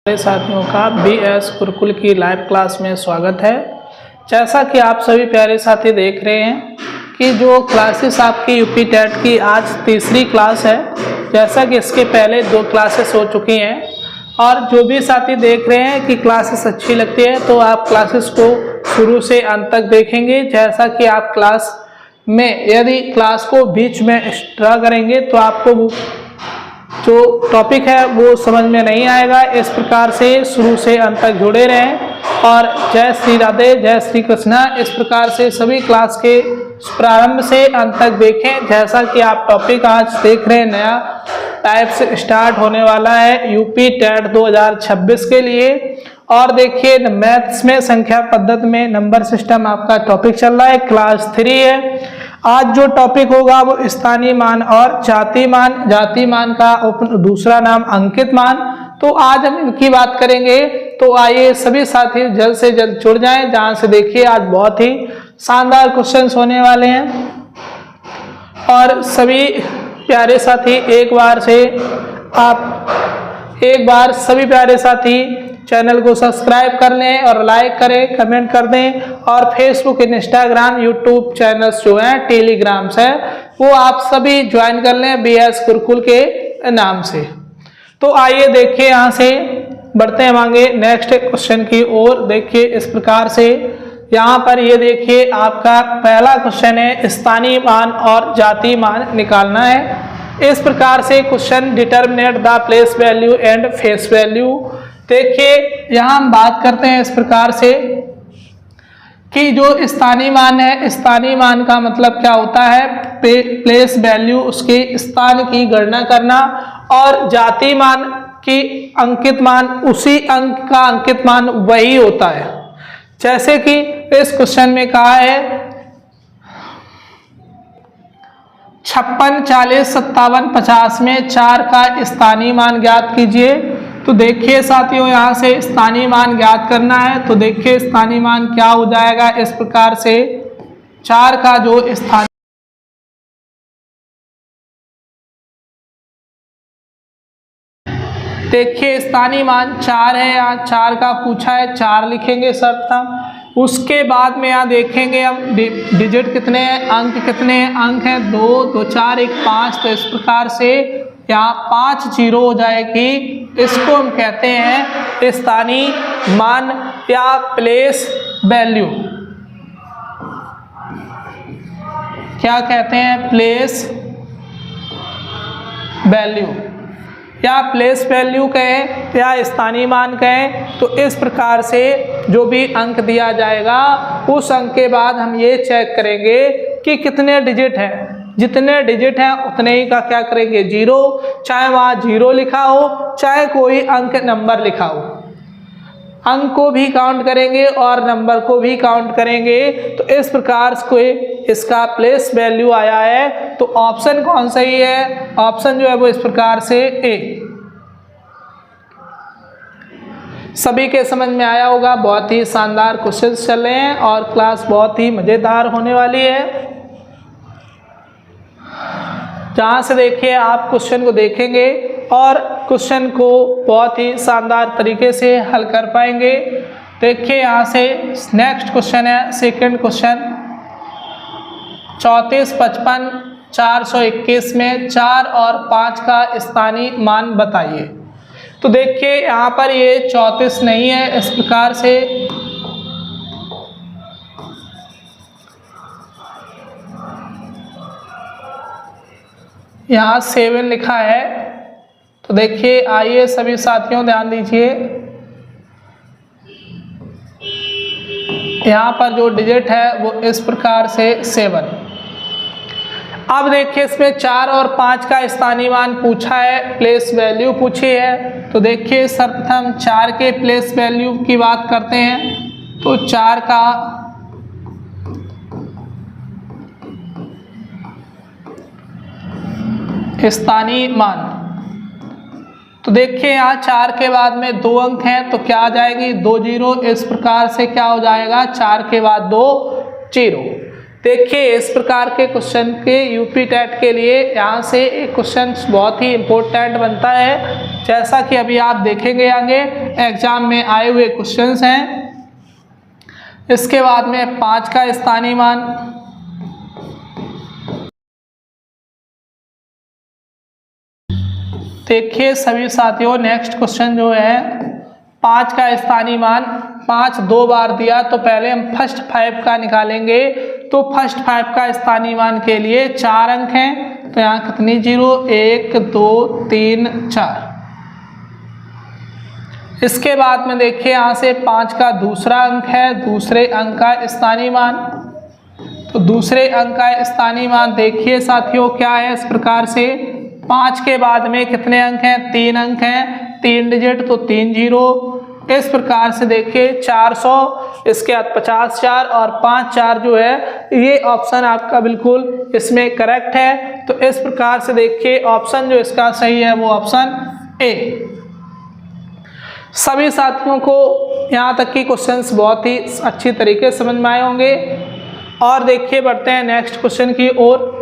मेरे साथियों का BS गुरुकुल की लाइव क्लास में स्वागत है। जैसा कि आप सभी प्यारे साथी देख रहे हैं कि जो क्लासेस आपकी यूपी टेट की आज तीसरी क्लास है, जैसा कि इसके पहले 2 क्लासेस हो चुकी हैं। और जो भी साथी देख रहे हैं कि क्लासेस अच्छी लगती है तो आप क्लासेस को शुरू से अंत तक देखेंगे। जैसा कि आप क्लास में यदि क्लास को बीच में एक्स्ट्रा करेंगे तो आपको जो टॉपिक है वो समझ में नहीं आएगा। इस प्रकार से शुरू से अंत तक जुड़े रहें और जय श्री राधे, जय श्री कृष्णा। इस प्रकार से सभी क्लास के प्रारंभ से अंत तक देखें। जैसा कि आप टॉपिक आज देख रहे हैं, नया टाइप से स्टार्ट होने वाला है यूपी टेट 2026 के लिए। और देखिए मैथ्स में संख्या पद्धति में नंबर सिस्टम आपका टॉपिक चल रहा है, क्लास 3 है। आज जो टॉपिक होगा वो स्थानीय मान और जाति मान, जाति मान का दूसरा नाम अंकित मान। तो आज हम इनकी बात करेंगे। तो आइए सभी साथी जल्द से जल्द जुड़ जाएं। जहां से देखिए आज बहुत ही शानदार क्वेश्चंस होने वाले हैं और सभी प्यारे साथी एक बार सभी प्यारे साथी चैनल को सब्सक्राइब कर लें और लाइक करें, कमेंट कर दें। और फेसबुक, इंस्टाग्राम, यूट्यूब चैनल्स जो हैं, टेलीग्राम्स है, वो आप सभी ज्वाइन कर लें BS गुरुकुल के नाम से। तो आइए देखिए यहाँ से बढ़ते हैं आगे नेक्स्ट क्वेश्चन की ओर। देखिए इस प्रकार से यहाँ पर ये देखिए आपका पहला क्वेश्चन है, स्थानीय मान और जाति मान निकालना है। इस प्रकार से question determinate the place value and face value. देखिए यहाँ हम बात करते हैं इस प्रकार से कि जो स्थानीय मान है, स्थानीय मान का मतलब क्या होता है, प्लेस वैल्यू, उसके स्थान की गणना करना। और जाति मान की अंकित मान, उसी अंक का अंकित मान वही होता है। जैसे कि इस क्वेश्चन में कहा है 56, 40, 57, 50 में 4 का स्थानीय मान ज्ञात कीजिए। तो देखिए साथियों यहाँ से स्थानीय मान ज्ञात करना है। तो देखिए स्थानीय मान क्या हो जाएगा, इस प्रकार से 4 का जो स्थानीय, देखिए स्थानीय मान 4 है, यहाँ 4 का पूछा है, 4 लिखेंगे सर्वप्रथम। उसके बाद में यहाँ देखेंगे हम डिजिट कितने हैं, अंक कितने हैं, अंक है 2, 2, 4, 1, 5। तो इस प्रकार से यहाँ 5 0 हो जाएगी। इसको हम कहते हैं स्थानीय मान या प्लेस वैल्यू। क्या कहते हैं, प्लेस वैल्यू या प्लेस वैल्यू कहें या स्थानीय मान कहें। तो इस प्रकार से जो भी अंक दिया जाएगा उस अंक के बाद हम ये चेक करेंगे कि कितने डिजिट हैं। जितने डिजिट हैं उतने ही का क्या करेंगे, 0, चाहे वहाँ 0 लिखा हो चाहे कोई अंक नंबर लिखा हो, अंक को भी काउंट करेंगे और नंबर को भी काउंट करेंगे। तो इस प्रकार से इसका प्लेस वैल्यू आया है। तो ऑप्शन कौन सही है, ऑप्शन जो है वो इस प्रकार से ए। सभी के समझ में आया होगा। बहुत ही शानदार क्वेश्चन चल रहे हैं और क्लास बहुत ही मजेदार होने वाली है। जहाँ से देखिए आप क्वेश्चन को देखेंगे और क्वेश्चन को बहुत ही शानदार तरीके से हल कर पाएंगे। देखिए यहाँ से नेक्स्ट क्वेश्चन है, सेकंड क्वेश्चन 34, 55, 421 में 4 और 5 का स्थानीय मान बताइए। तो देखिए यहाँ पर ये 34 नहीं है, इस प्रकार से यहाँ 7 लिखा है। तो देखिए आइए सभी साथियों ध्यान दीजिए, यहाँ पर जो डिजिट है वो इस प्रकार से 7। अब देखिए इसमें 4 और 5 का स्थानीय मान पूछा है, प्लेस वैल्यू पूछी है। तो देखिए सर्वप्रथम 4 के प्लेस वैल्यू की बात करते हैं। तो 4 का स्थानीय मान, तो देखिए यहाँ 4 के बाद में 2 अंक हैं तो क्या आ जाएगी, 2 0। इस प्रकार से क्या हो जाएगा, 4 के बाद 2 0। देखिए इस प्रकार के क्वेश्चन के यूपी टेट के लिए यहाँ से एक क्वेश्चन बहुत ही इम्पोर्टेंट बनता है जैसा कि अभी आप देखेंगे आगे एग्जाम में आए हुए क्वेश्चंस हैं। इसके बाद में 5 का स्थानीय मान, देखिए सभी साथियों नेक्स्ट क्वेश्चन जो है 5 का स्थानीय मान, 5 2 बार दिया तो पहले हम फर्स्ट 5 का निकालेंगे। तो फर्स्ट 5 का स्थानीय मान के लिए 4 अंक हैं, तो यहाँ कितनी 0 1 2 3 4। इसके बाद में देखिए यहाँ से 5 का दूसरा अंक है, दूसरे अंक का स्थानीय मान। तो दूसरे अंक का स्थानीय मान देखिए साथियों क्या है इस प्रकार से, 5 के बाद में कितने अंक हैं, 3 अंक हैं, 3 डिजिट तो 3 0। इस प्रकार से देखिए 400, इसके बाद 50 4 और 5 4 जो है ये ऑप्शन आपका बिल्कुल इसमें करेक्ट है। तो इस प्रकार से देखिए ऑप्शन जो इसका सही है वो ऑप्शन ए। सभी साथियों को यहाँ तक की क्वेश्चंस बहुत ही अच्छी तरीके से समझ में आए होंगे। और देखिए बढ़ते हैं नेक्स्ट क्वेश्चन की ओर।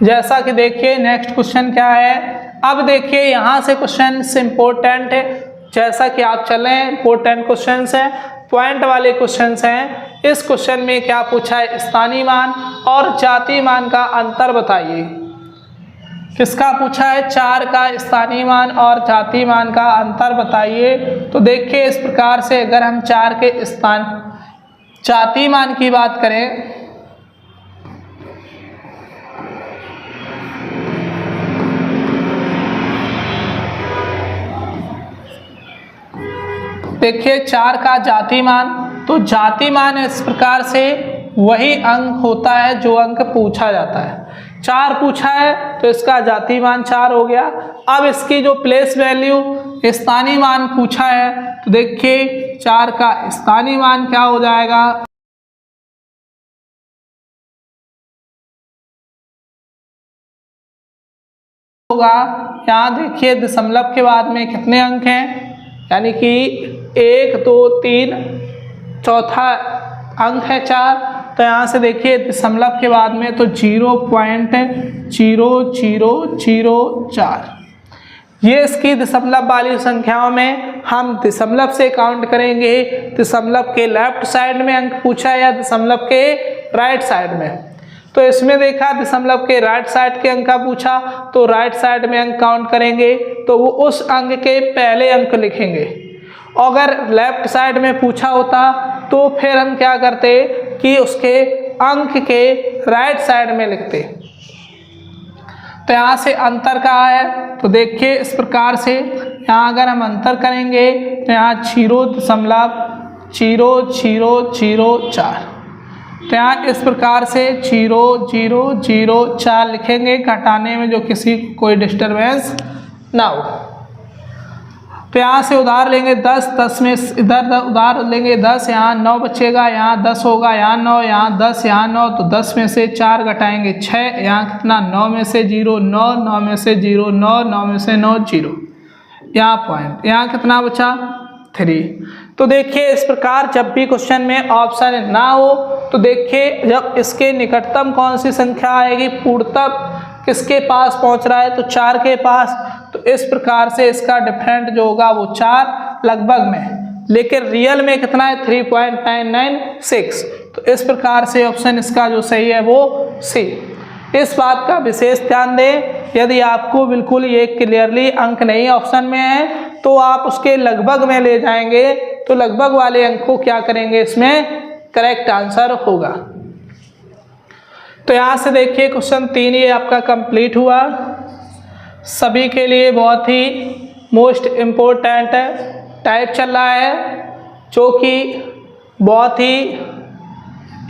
जैसा कि देखिए नेक्स्ट क्वेश्चन क्या है, अब देखिए यहाँ से क्वेश्चन इम्पोर्टेंट है, जैसा कि आप चल रहे हैं इम्पोर्टेंट क्वेश्चन हैं, पॉइंट वाले क्वेश्चन हैं। इस क्वेश्चन में क्या पूछा है, स्थानीय मान और जातीय मान का अंतर बताइए। किसका पूछा है, 4 का स्थानीय मान और जातीय मान का अंतर बताइए। तो देखिए इस प्रकार से अगर हम 4 के जातीय मान की बात करें देखिए 4 का जातीय मान, तो जातीय मान इस प्रकार से वही अंक होता है जो अंक पूछा जाता है। 4 पूछा है तो इसका जातीय मान 4 हो गया। अब इसकी जो प्लेस वैल्यू स्थानीय मान पूछा है, तो देखिए 4 का स्थानीय मान क्या हो जाएगा, होगा। यहाँ देखिए दशमलव के बाद में कितने अंक हैं, यानी कि 1 2 3, चौथा अंक है 4। तो यहाँ से देखिए दशमलव के बाद में तो 0.0004, ये इसकी दशमलव वाली संख्याओं में हम दशमलव से काउंट करेंगे। दशमलव के लेफ्ट साइड में अंक पूछा है या दशमलव के राइट साइड में, तो इसमें देखा दशमलव के राइट साइड के अंक का पूछा तो राइट साइड में अंक काउंट करेंगे, तो वो उस अंक के पहले अंक लिखेंगे। अगर लेफ्ट साइड में पूछा होता तो फिर हम क्या करते कि उसके अंक के राइट साइड में लिखते। तो यहाँ से अंतर कहाँ है, तो देखिए इस प्रकार से यहाँ अगर हम अंतर करेंगे तो यहाँ 0.0004, तो यहाँ इस प्रकार से 0004 लिखेंगे, घटाने में जो किसी कोई डिस्टरबेंस ना हो। तो यहाँ से उधार लेंगे 10, 10 में इधर उधार लेंगे 10, यहाँ 9 बचेगा, यहाँ 10 होगा, यहाँ 9, यहाँ 10, यहाँ 9, तो 10 में से 4 घटाएंगे 6, यहाँ कितना 9 में से 0 9, 9 में से 0 9, 9 में से 9 0, यहाँ पॉइंट, यहाँ कितना बचा 3। तो देखिए इस प्रकार जब भी क्वेश्चन में ऑप्शन ना हो तो देखिए जब इसके निकटतम कौन सी संख्या आएगी, पूर्णतम किसके पास पहुंच रहा है, तो 4 के पास। तो इस प्रकार से इसका डिफरेंट जो होगा वो 4 लगभग में, लेकिन रियल में कितना है 3.996। तो इस प्रकार से ऑप्शन इसका जो सही है वो सी। इस बात का विशेष ध्यान दें, यदि आपको बिल्कुल ये क्लियरली अंक नहीं ऑप्शन में है तो आप उसके लगभग में ले जाएंगे, तो लगभग वाले अंक को क्या करेंगे, इसमें करेक्ट आंसर होगा। तो यहाँ से देखिए क्वेश्चन 3 ये आपका कंप्लीट हुआ। सभी के लिए बहुत ही मोस्ट इम्पोर्टेंट टाइप चल रहा है, जो कि बहुत ही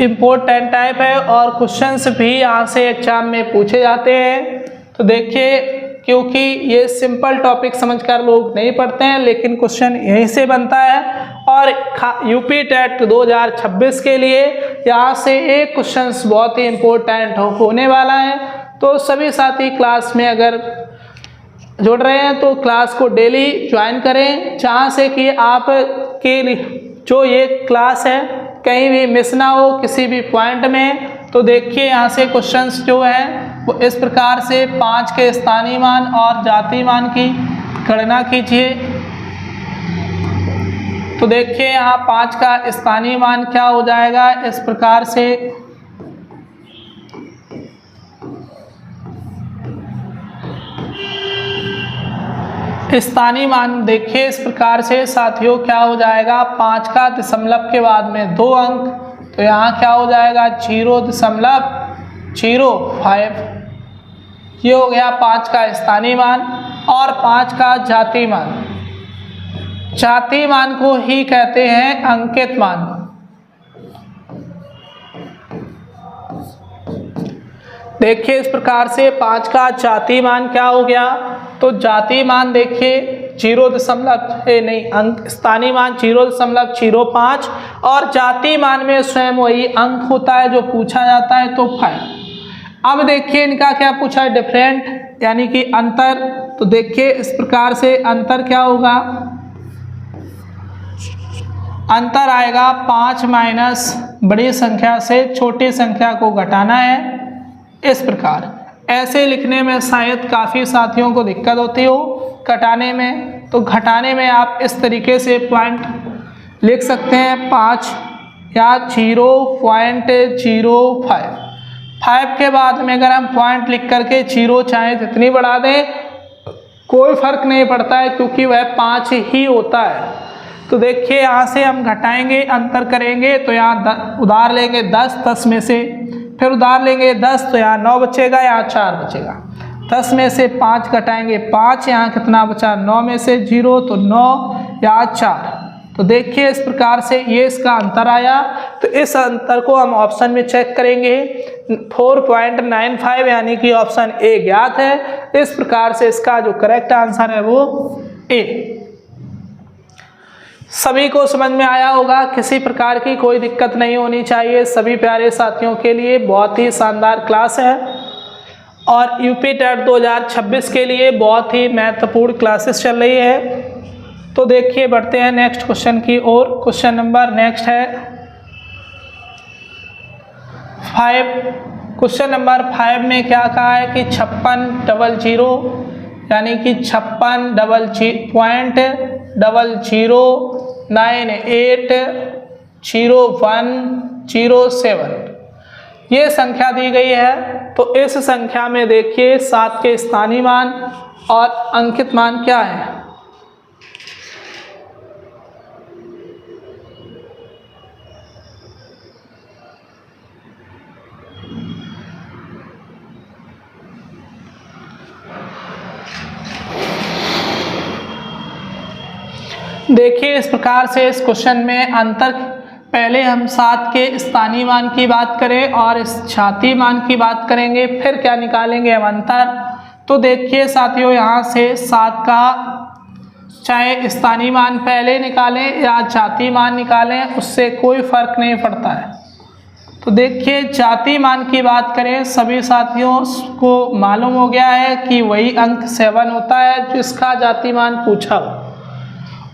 इम्पोर्टेंट टाइप है और क्वेश्चंस भी यहाँ से एग्जाम में पूछे जाते हैं। तो देखिए क्योंकि ये सिंपल टॉपिक समझकर लोग नहीं पढ़ते हैं, लेकिन क्वेश्चन यहीं से बनता है। और यूपी टेट 2026 के लिए यहाँ से एक क्वेश्चन बहुत ही इम्पोर्टेंट होने वाला है। तो सभी साथी क्लास में अगर जुड़ रहे हैं तो क्लास को डेली ज्वाइन करें, जहाँ से कि आप के जो ये क्लास है कहीं भी मिस ना हो किसी भी पॉइंट में। तो देखिए यहाँ से क्वेश्चंस जो है वो इस प्रकार से 5 के स्थानीय मान और जातीय मान की गणना कीजिए। तो देखिए यहाँ 5 का स्थानीय मान क्या हो जाएगा, इस प्रकार से स्थानीय मान देखिए इस प्रकार से साथियों क्या हो जाएगा, 5 का दशमलव के बाद में 2 अंक, तो यहाँ क्या हो जाएगा 0.05। ये हो गया 5 का स्थानीय मान और 5 का जातीय मान। जातीय मान को ही कहते हैं अंकित मान। देखिए इस प्रकार से 5 का जातीय मान क्या हो गया, तो जातीय मान देखिए स्थानीय मान 0.05 और जातीय मान में स्वयं वही अंक होता है जो पूछा जाता है, तो 5। अब देखिए इनका क्या पूछा है, डिफरेंट यानी कि अंतर। तो देखिए इस प्रकार से अंतर क्या होगा, अंतर आएगा 5 माइनस बड़ी संख्या से छोटी संख्या को घटाना है। इस प्रकार ऐसे लिखने में शायद काफ़ी साथियों को दिक्कत होती हो घटाने में, तो घटाने में आप इस तरीके से पॉइंट लिख सकते हैं 5 या 0.05। 5 के बाद में अगर हम पॉइंट लिख करके 0 चाहे जितनी बढ़ा दें कोई फर्क नहीं पड़ता है, क्योंकि वह 5 ही होता है। तो देखिए यहाँ से हम घटाएंगे, अंतर करेंगे, तो यहाँ उधार लेंगे 10 में से, फिर उधार लेंगे 10, तो यहाँ 9 बचेगा, यहाँ 4 बचेगा। 10 में से 5 घटाएंगे 5, यहाँ कितना बचा 9 में से 0, तो 9 यहाँ 4। तो देखिए इस प्रकार से ये इसका अंतर आया। तो इस अंतर को हम ऑप्शन में चेक करेंगे, 4.95 यानी कि ऑप्शन ए ज्ञात है। इस प्रकार से इसका जो करेक्ट आंसर है वो ए। सभी को समझ में आया होगा, किसी प्रकार की कोई दिक्कत नहीं होनी चाहिए। सभी प्यारे साथियों के लिए बहुत ही शानदार क्लास है और यूपी टेट 2026 के लिए बहुत ही महत्वपूर्ण क्लासेस चल रही है। तो देखिए बढ़ते हैं नेक्स्ट क्वेश्चन की ओर। क्वेश्चन नंबर नेक्स्ट है 5। क्वेश्चन नंबर 5 में क्या कहा है कि 5600 यानी कि 56.980107 ये संख्या दी गई है। तो इस संख्या में देखिए 7 के स्थानीय मान और अंकित मान क्या है। देखिए इस प्रकार से इस क्वेश्चन में अंतर, पहले हम 7 के स्थानीय मान की बात करें और इस जातीय मान की बात करेंगे, फिर क्या निकालेंगे हम अंतर। तो देखिए साथियों यहाँ से 7 का चाहे स्थानीय मान पहले निकालें या जातीय मान निकालें, उससे कोई फर्क नहीं पड़ता है। तो देखिए जातीय मान की बात करें, सभी साथियों को मालूम हो गया है कि वही अंक 7 होता है जिसका जातीय मान पूछा हो।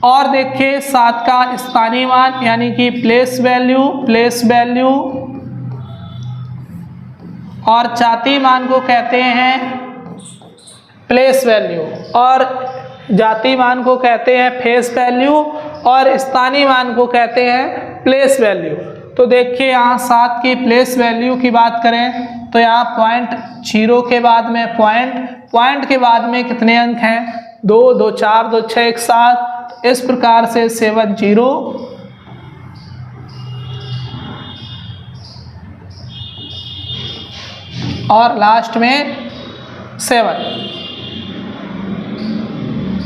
और देखिए 7 का स्थानीय मान यानी कि प्लेस वैल्यू और जातीय मान को कहते हैं प्लेस वैल्यू और जातीय मान को कहते हैं फेस वैल्यू और स्थानीय मान को कहते हैं प्लेस वैल्यू। तो देखिए यहाँ 7 की प्लेस वैल्यू की बात करें तो यहाँ पॉइंट 0 के बाद में पॉइंट के बाद में कितने अंक हैं, 2 2 4 2 6 1 7। इस प्रकार से 70 और लास्ट में 7।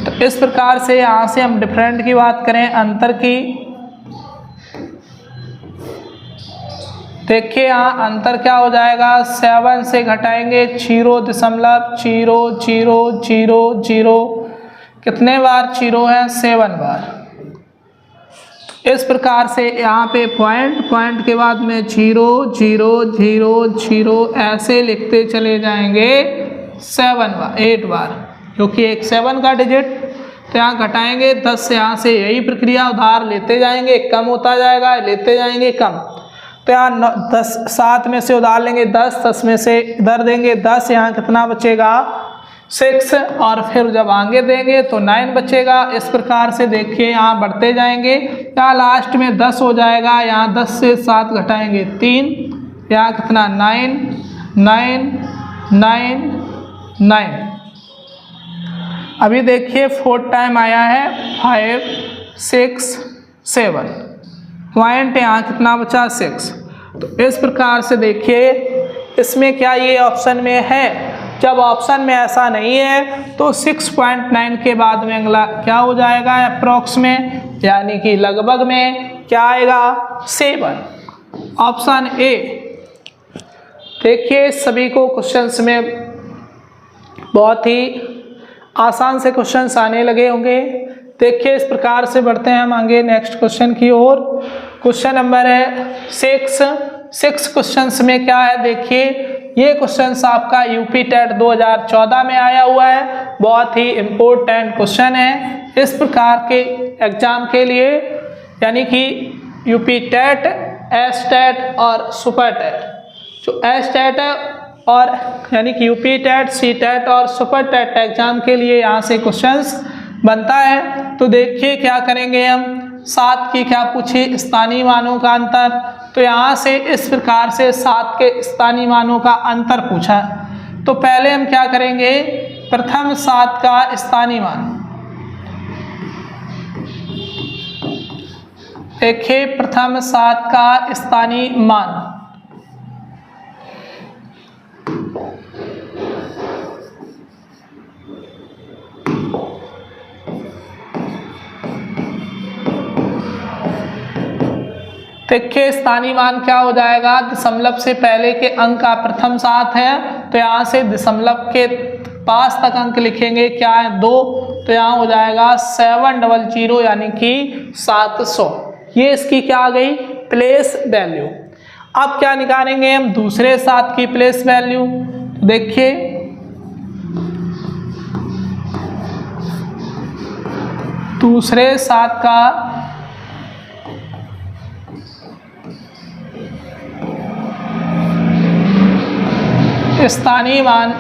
तो इस प्रकार से यहाँ से हम डिफरेंट की बात करें, अंतर की, देखिए यहाँ अंतर क्या हो जाएगा, 7 से घटाएंगे 0.0000, कितने बार 0 है, 7 बार। इस प्रकार से यहाँ पे पॉइंट के बाद में 0 0 0 0 ऐसे लिखते चले जाएंगे 8 बार, क्योंकि एक 7 का डिजिट। तो यहाँ घटाएंगे 10 से, यहाँ से यही प्रक्रिया उधार लेते जाएंगे, कम होता जाएगा, लेते जाएंगे कम। तो यहाँ 10 7 में से उधार लेंगे 10, 10 में से इधर देंगे 10, यहाँ कितना बचेगा 6, और फिर जब आगे देंगे तो 9 बचेगा। इस प्रकार से देखिए यहाँ बढ़ते जाएंगे, यहाँ लास्ट में 10 हो जाएगा, यहाँ 10 से 7 घटाएंगे 3, यहाँ कितना 9 9 9 9। अभी देखिए 4th टाइम आया है 5 6 7, पॉइंट यहाँ कितना बचा 6। तो इस प्रकार से देखिए इसमें क्या ये ऑप्शन में है, जब ऑप्शन में ऐसा नहीं है तो 6.9 के बाद में अगला क्या हो जाएगा अप्रॉक्स में, यानी कि लगभग में क्या आएगा 7, ऑप्शन ए। देखिए सभी को क्वेश्चंस में बहुत ही आसान से क्वेश्चंस आने लगे होंगे। देखिए इस प्रकार से बढ़ते हैं हम आगे नेक्स्ट क्वेश्चन की ओर। क्वेश्चन नंबर है 6 क्वेश्चंस में क्या है, देखिए ये क्वेश्चंस आपका यूपी टेट 2014 में आया हुआ है, बहुत ही इम्पोर्टेंट क्वेश्चन है इस प्रकार के एग्जाम के लिए, यानी कि यूपी टेट, एस टेट और सुपर टेट। जो एस टेट है और यानी कि यूपी टेट, सी टेट और सुपर टेट एग्जाम के लिए यहाँ से क्वेश्चंस बनता है। तो देखिए क्या करेंगे हम, 7 की क्या पूछी स्थानीय मानों का अंतर, तो यहाँ से इस प्रकार से 7 के स्थानीय मानों का अंतर पूछा। तो पहले हम क्या करेंगे, प्रथम 7 का स्थानीय मान देखिए, प्रथम 7 का स्थानीय मान देखिए स्थानीय मान क्या हो जाएगा, दशमलव से पहले के अंक का प्रथम 7 है तो यहाँ से दशमलव के पास तक अंक लिखेंगे, क्या है 2, तो यहाँ हो जाएगा 700 यानी कि 700। ये इसकी क्या आ गई प्लेस वैल्यू। अब क्या निकालेंगे हम दूसरे 7 की प्लेस वैल्यू। देखिए दूसरे 7 का स्थानीय मान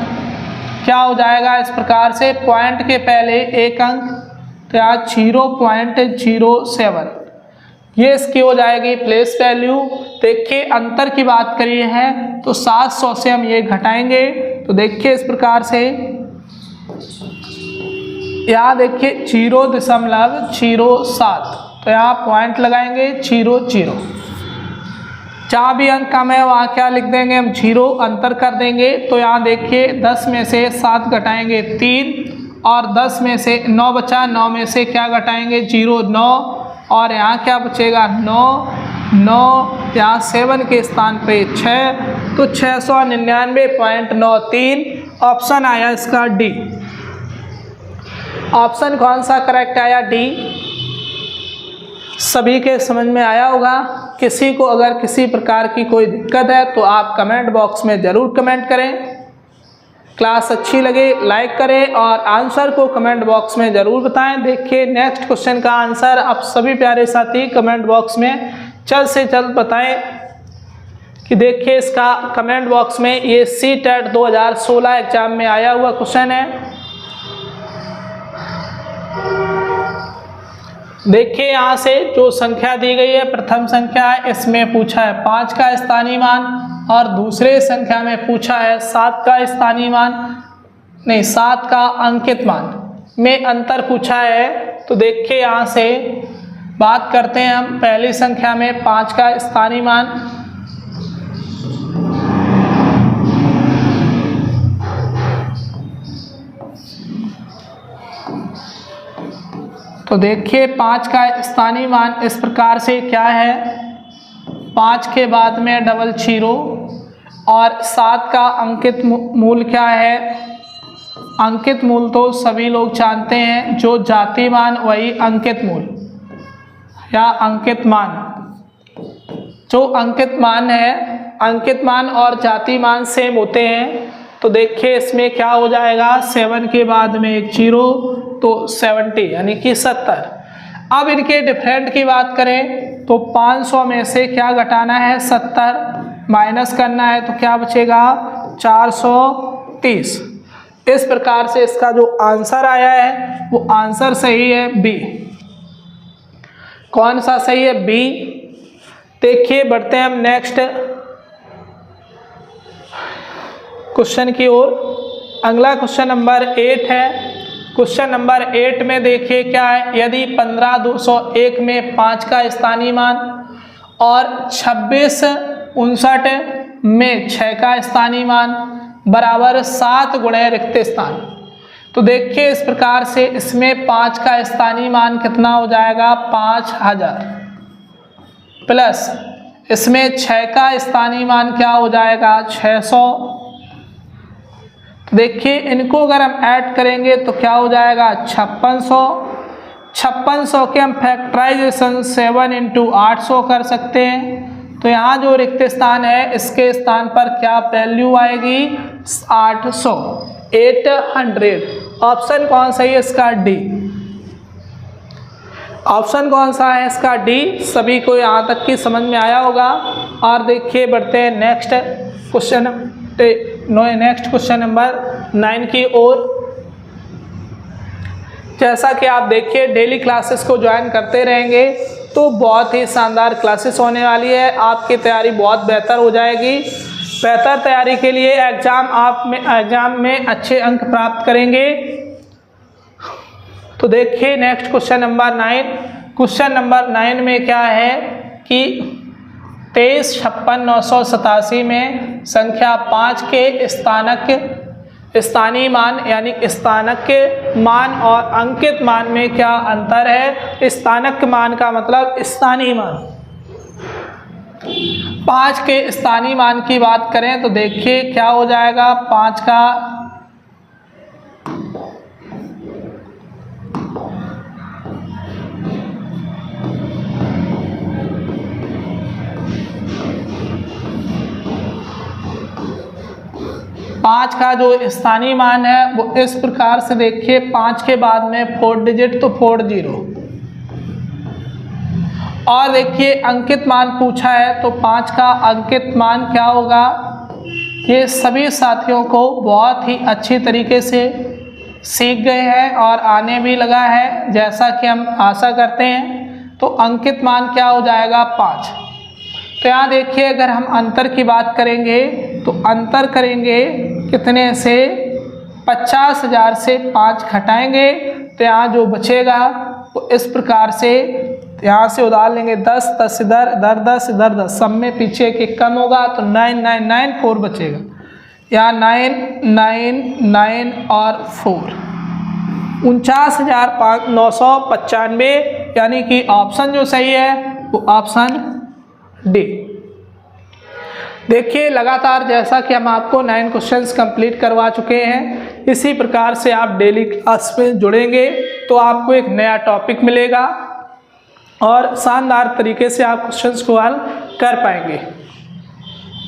क्या हो जाएगा इस प्रकार से, पॉइंट के पहले एक अंक तो यहाँ 0.07, ये इसकी हो जाएगी प्लेस वैल्यू। देखिए अंतर की बात करी है तो 700 से हम ये घटाएंगे, तो देखिए इस प्रकार से यहाँ देखिए 0.07, तो यहाँ पॉइंट लगाएंगे 00। जहाँ भी अंक कम है वहाँ क्या लिख देंगे हम 0, अंतर कर देंगे। तो यहाँ देखिए 10 में से 7 घटाएंगे 3, और 10 में से 9 बचा, 9 में से क्या घटाएंगे 0 9, और यहाँ क्या बचेगा 9 9, यहाँ 7 के स्थान पे 6, तो 699.93 ऑप्शन आया इसका डी। ऑप्शन कौन सा करेक्ट आया डी। सभी के समझ में आया होगा। किसी को अगर किसी प्रकार की कोई दिक्कत है तो आप कमेंट बॉक्स में ज़रूर कमेंट करें। क्लास अच्छी लगे लाइक करें और आंसर को कमेंट बॉक्स में ज़रूर बताएं। देखिए नेक्स्ट क्वेश्चन का आंसर आप सभी प्यारे साथी कमेंट बॉक्स में जल्द से जल्द बताएं कि देखिए इसका कमेंट बॉक्स में ये सी टेट 2016 एग्जाम में आया हुआ क्वेश्चन है। देखिए यहाँ से जो संख्या दी गई है प्रथम संख्या है, इसमें पूछा है 5 का स्थानीय मान, और दूसरे संख्या में पूछा है 7 का स्थानीय मान, नहीं 7 का अंकित मान में अंतर पूछा है। तो देखिए यहाँ से बात करते हैं हम पहली संख्या में 5 का स्थानीय मान। तो देखिए 5 का स्थानीय मान इस प्रकार से क्या है, 5 के बाद में डबल 0, और 7 का अंकित मूल क्या है। अंकित मूल तो सभी लोग जानते हैं, जो जाति मान वही अंकित मूल या अंकित मान। जो अंकित मान है, अंकित मान और जाति मान सेम होते हैं। तो देखिए इसमें क्या हो जाएगा, 7 के बाद में एक 0 तो 70 यानी कि 70। अब इनके डिफरेंट की बात करें तो 500 में से क्या घटाना है, 70 माइनस करना है तो क्या बचेगा, 430। इस प्रकार से इसका जो आंसर आया है वो आंसर सही है बी। कौन सा सही है, बी। देखिए बढ़ते हैं हम नेक्स्ट क्वेश्चन की ओर। अगला क्वेश्चन नंबर 8 है। क्वेश्चन नंबर 8 में देखिए क्या है, यदि 15,201 में 5 का स्थानीय मान और 2659 में 6 का स्थानीय मान बराबर 7 गुणे रिक्त स्थान। तो देखिए इस प्रकार से इसमें 5 का स्थानीय मान कितना हो जाएगा, 5000 प्लस इसमें 6 का स्थानीय मान क्या हो जाएगा, 600। देखिए इनको अगर हम ऐड करेंगे तो क्या हो जाएगा, 5600। 5600 के हम फैक्टराइजेशन 7 × 800 कर सकते हैं। तो यहाँ जो रिक्त स्थान है इसके स्थान पर क्या वैल्यू आएगी, 800, 800। ऑप्शन कौन सा है इसका, डी। ऑप्शन कौन सा है इसका, डी। सभी को यहाँ तक की समझ में आया होगा। और देखिए बढ़ते हैं नेक्स्ट क्वेश्चन नंबर 9 की ओर। जैसा कि आप देखिए डेली क्लासेस को ज्वाइन करते रहेंगे तो बहुत ही शानदार क्लासेस होने वाली है, आपकी तैयारी बहुत बेहतर हो जाएगी। बेहतर तैयारी के लिए एग्जाम में अच्छे अंक प्राप्त करेंगे। तो देखिए next question number 9। Question number 9 में क्या है कि 23,56,987 में संख्या 5 के स्थानीय मान यानी स्थानक के मान और अंकित मान में क्या अंतर है। स्थानक मान का मतलब स्थानीय मान। 5 के स्थानीय मान की बात करें तो देखिए क्या हो जाएगा, 5 का 5 का जो स्थानीय मान है वो इस प्रकार से देखिए, 5 के बाद में 4 डिजिट तो 40। और देखिए अंकित मान पूछा है तो 5 का अंकित मान क्या होगा। ये सभी साथियों को बहुत ही अच्छी तरीके से सीख गए हैं और आने भी लगा है जैसा कि हम आशा करते हैं। तो अंकित मान क्या हो जाएगा, 5। तो यहाँ देखिए अगर हम अंतर की बात करेंगे तो अंतर करेंगे कितने से, 50,000 से 5 घटाएंगे तो यहाँ जो बचेगा वो इस प्रकार से यहाँ से उधार लेंगे, 10 10 इधर इधर 10 इधर 10, सब में पीछे के कम होगा तो 9994 बचेगा। यहाँ 999 और 4 49,995, यानी कि ऑप्शन जो सही है वो ऑप्शन डी। देखिए लगातार जैसा कि हम आपको 9 क्वेश्चंस कंप्लीट करवा चुके हैं, इसी प्रकार से आप डेली क्लास में जुड़ेंगे तो आपको एक नया टॉपिक मिलेगा और शानदार तरीके से आप क्वेश्चंस को हल कर पाएंगे।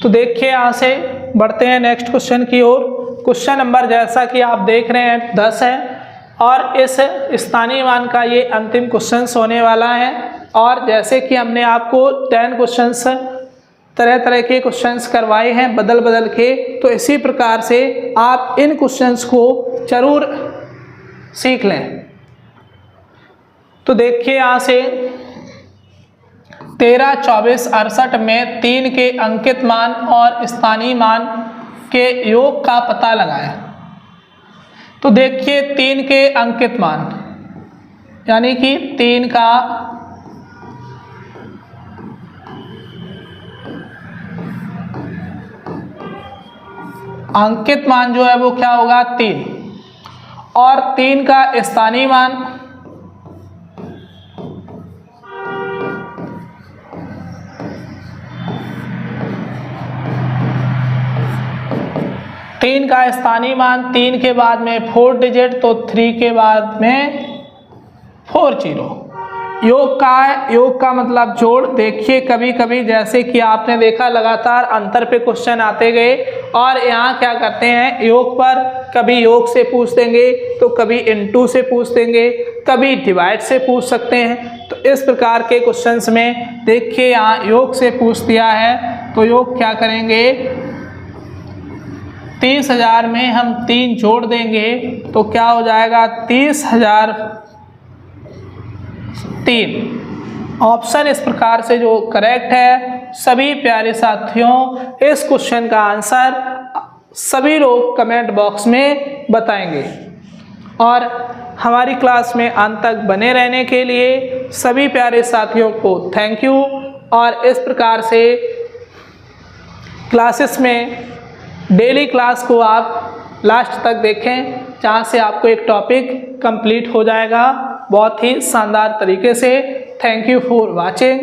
तो देखिए यहाँ से बढ़ते हैं नेक्स्ट क्वेश्चन की ओर। क्वेश्चन नंबर जैसा कि आप देख रहे हैं 10 है और इस स्थानीय मान का ये अंतिम क्वेश्चंस होने वाला है। और जैसे कि हमने आपको 10 क्वेश्चंस तरह तरह के क्वेश्चंस करवाए हैं बदल बदल के, तो इसी प्रकार से आप इन क्वेश्चंस को जरूर सीख लें। तो देखिए यहाँ से 13, 24, 68 में 3 के अंकित मान और स्थानीय मान के योग का पता लगाएं। तो देखिए 3 के अंकित मान यानी कि 3 का अंकित मान जो है वो क्या होगा, 3, और 3 का स्थानीय मान तीन के बाद में 4 डिजिट तो 3 के बाद में 40। योग का मतलब जोड़। देखिए कभी कभी जैसे कि आपने देखा लगातार अंतर पे क्वेश्चन आते गए और यहाँ क्या करते हैं, योग पर कभी योग से पूछ देंगे तो कभी इनटू से पूछ देंगे, कभी डिवाइड से पूछ सकते हैं। तो इस प्रकार के क्वेश्चंस में देखिए यहाँ योग से पूछ दिया है, तो योग क्या करेंगे, 30,000 में हम 3 जोड़ देंगे तो क्या हो जाएगा 30,003। ऑप्शन इस प्रकार से जो करेक्ट है। सभी प्यारे साथियों इस क्वेश्चन का आंसर सभी लोग कमेंट बॉक्स में बताएंगे। और हमारी क्लास में अंत तक बने रहने के लिए सभी प्यारे साथियों को थैंक यू। और इस प्रकार से क्लासेस में डेली क्लास को आप लास्ट तक देखें, जहाँ से आपको एक टॉपिक कंप्लीट हो जाएगा बहुत ही शानदार तरीके से। Thank you for watching.